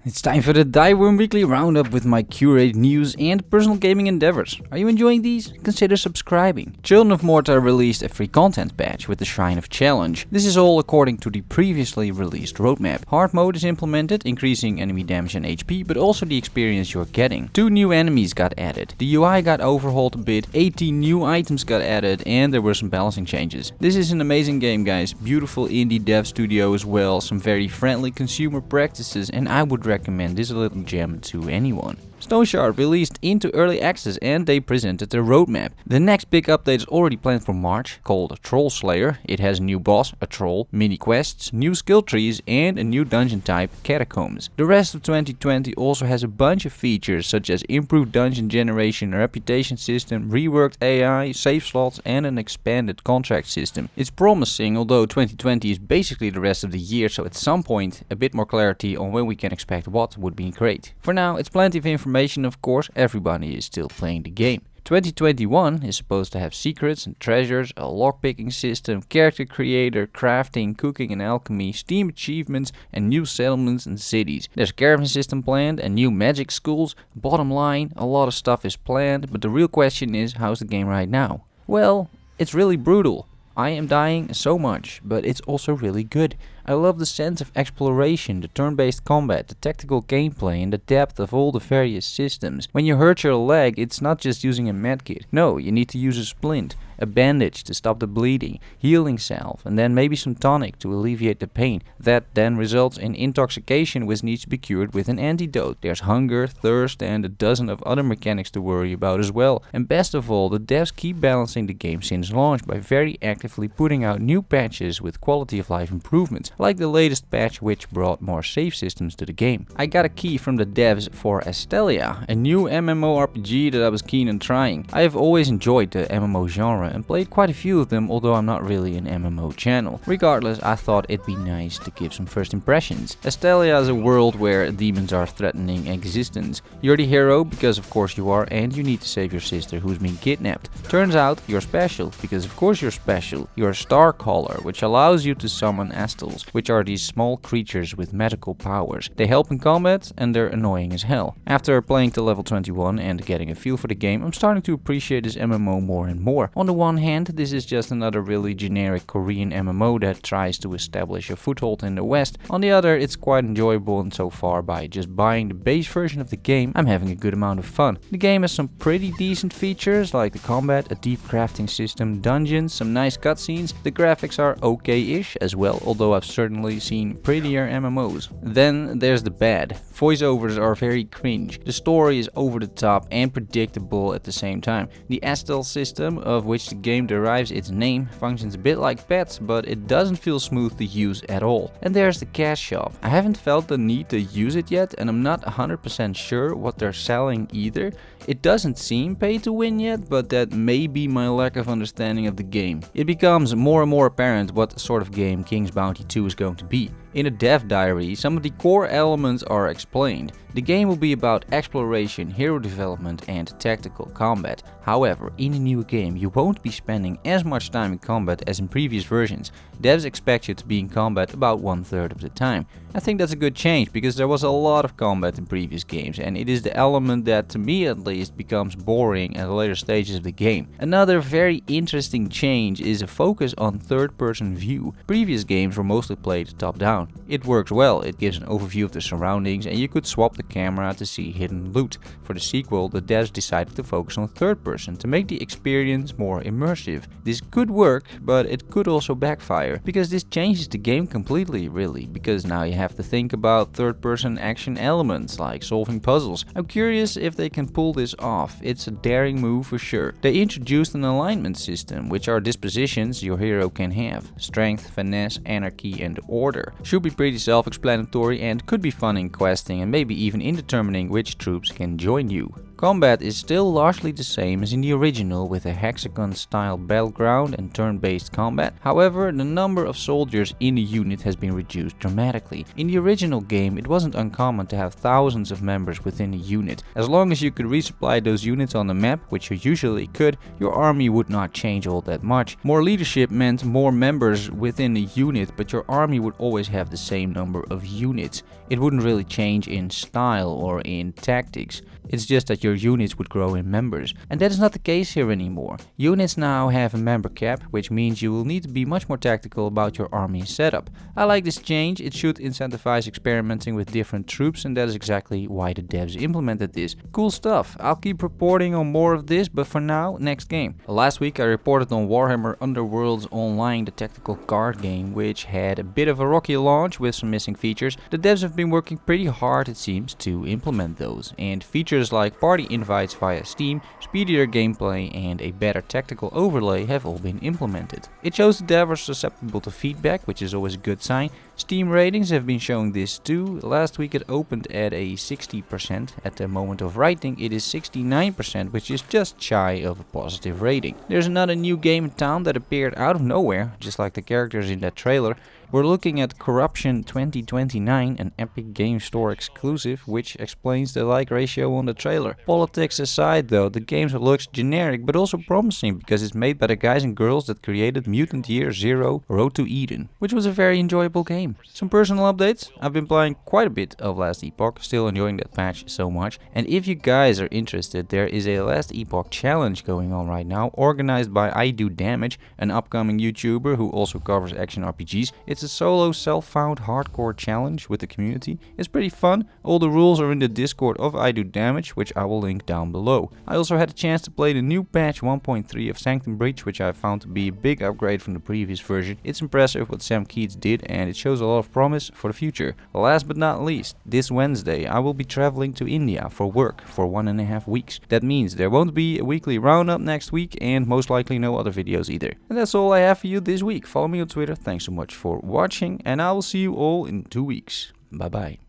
It's time for the Thyworm Weekly Roundup with my curated news and personal gaming endeavors. Are you enjoying these? Consider subscribing. Children of Morta released a free content patch with the Shrine of Challenge. This is all according to the previously released roadmap. Hard mode is implemented, increasing enemy damage and HP, but also the experience you're getting. 2 new enemies got added. The UI got overhauled a bit, 18 new items got added, and there were some balancing changes. This is an amazing game, guys. Beautiful indie dev studio as well, some very friendly consumer practices, and I would recommend this little gem to anyone. Stoneshard released into early access and they presented the roadmap. The next big update is already planned for March, called Troll Slayer. It has a new boss, a troll, mini quests, new skill trees and a new dungeon type, Catacombs. The rest of 2020 also has a bunch of features such as improved dungeon generation, a reputation system, reworked AI, save slots and an expanded contract system. It's promising, although 2020 is basically the rest of the year, so at some point a bit more clarity on when we can expect what would be great. For now, it's plenty of information, of course. Everybody is still playing the game. 2021 is supposed to have secrets and treasures, a lockpicking system, character creator, crafting, cooking and alchemy, Steam achievements and new settlements and cities. There's a caravan system planned and new magic schools. Bottom line, a lot of stuff is planned, but the real question is, how's the game right now? Well, it's really brutal. I am dying so much, but it's also really good. I love the sense of exploration, the turn-based combat, the tactical gameplay and the depth of all the various systems. When you hurt your leg, it's not just using a medkit. No, you need to use a splint, a bandage to stop the bleeding, healing salve, and then maybe some tonic to alleviate the pain. That then results in intoxication, which needs to be cured with an antidote. There's hunger, thirst and a dozen of other mechanics to worry about as well. And best of all, the devs keep balancing the game since launch by very actively putting out new patches with quality of life improvements, like the latest patch which brought more save systems to the game. I got a key from the devs for Astellia, a new MMORPG that I was keen on trying. I have always enjoyed the MMO genre and played quite a few of them, although I'm not really an MMO channel. Regardless, I thought it'd be nice to give some first impressions. Astellia is a world where demons are threatening existence. You're the hero because of course you are, and you need to save your sister who's been kidnapped. Turns out you're special because of course you're special. You're a Starcaller, which allows you to summon Astals, which are these small creatures with magical powers. They help in combat and they're annoying as hell. After playing to level 21 and getting a feel for the game, I'm starting to appreciate this MMO more and more. On the one hand, this is just another really generic Korean MMO that tries to establish a foothold in the West. On the other, it's quite enjoyable, and so far by just buying the base version of the game, I'm having a good amount of fun. The game has some pretty decent features like the combat, a deep crafting system, dungeons, some nice cutscenes. The graphics are okay-ish as well, although I've certainly seen prettier MMOs. Then there's the bad. Voiceovers are very cringe. The story is over the top and predictable at the same time. The Astel system, of which the game derives its name, functions a bit like pets, but it doesn't feel smooth to use at all. And there's the cash shop. I haven't felt the need to use it yet, and I'm not 100% sure what they're selling either. It doesn't seem pay to win yet, but that may be my lack of understanding of the game. It becomes more and more apparent what sort of game King's Bounty 2 is going to be. In a dev diary, some of the core elements are explained. The game will be about exploration, hero development and tactical combat. However, in a new game you won't be spending as much time in combat as in previous versions. Devs expect you to be in combat about 1/3 of the time. I think that's a good change because there was a lot of combat in previous games, and it is the element that, to me at least, becomes boring at the later stages of the game. Another very interesting change is a focus on third-person view. Previous games were mostly played top-down. It works well, it gives an overview of the surroundings and you could swap the camera to see hidden loot. For the sequel, the devs decided to focus on third person to make the experience more immersive. This could work, but it could also backfire, because this changes the game completely really, because now you have to think about third person action elements like solving puzzles. I'm curious if they can pull this off. It's a daring move for sure. They introduced an alignment system, which are dispositions your hero can have: strength, finesse, anarchy and order. Should be pretty self-explanatory and could be fun in questing and maybe even in determining which troops can join you. Combat is still largely the same as in the original, with a hexagon-style battleground and turn-based combat. However, the number of soldiers in a unit has been reduced dramatically. In the original game, it wasn't uncommon to have thousands of members within a unit. As long as you could resupply those units on the map, which you usually could, your army would not change all that much. More leadership meant more members within a unit, but your army would always have the same number of units. It wouldn't really change in style or in tactics. It's just that your units would grow in members. And that is not the case here anymore. Units now have a member cap, which means you will need to be much more tactical about your army setup. I like this change. It should incentivize experimenting with different troops, and that is exactly why the devs implemented this. Cool stuff. I'll keep reporting on more of this, but for now, next game. Last week I reported on Warhammer Underworld's online, the tactical card game, which had a bit of a rocky launch with some missing features. The devs have been working pretty hard, it seems, to implement those, and features like party invites via Steam, speedier gameplay and a better tactical overlay have all been implemented. It shows the devs are susceptible to feedback, which is always a good sign. Steam ratings have been showing this too. Last week it opened at a 60%. At the moment of writing it is 69%, which is just shy of a positive rating. There's another new game in town that appeared out of nowhere, just like the characters in that trailer. We're looking at Corruption 2029, an Epic Game Store exclusive, which explains the like ratio on the trailer. Politics aside though, the game looks generic but also promising because it's made by the guys and girls that created Mutant Year Zero Road to Eden, which was a very enjoyable game. Some personal updates. I've been playing quite a bit of Last Epoch, still enjoying that patch so much. And if you guys are interested, there is a Last Epoch challenge going on right now, organized by I Do Damage, an upcoming YouTuber who also covers action RPGs. It's a solo self-found hardcore challenge with the community. It's pretty fun. All the rules are in the Discord of I Do Damage, which I will link down below. I also had a chance to play the new patch 1.3 of Sanctum Breach, which I found to be a big upgrade from the previous version. It's impressive what Sam Keats did, and it shows a lot of promise for the future. Last but not least, this Wednesday I will be traveling to India for work for 1.5 weeks. That means there won't be a weekly roundup next week, and most likely no other videos either. And that's all I have for you this week. Follow me on Twitter. Thanks so much for watching, and I will see you all in 2 weeks. Bye bye.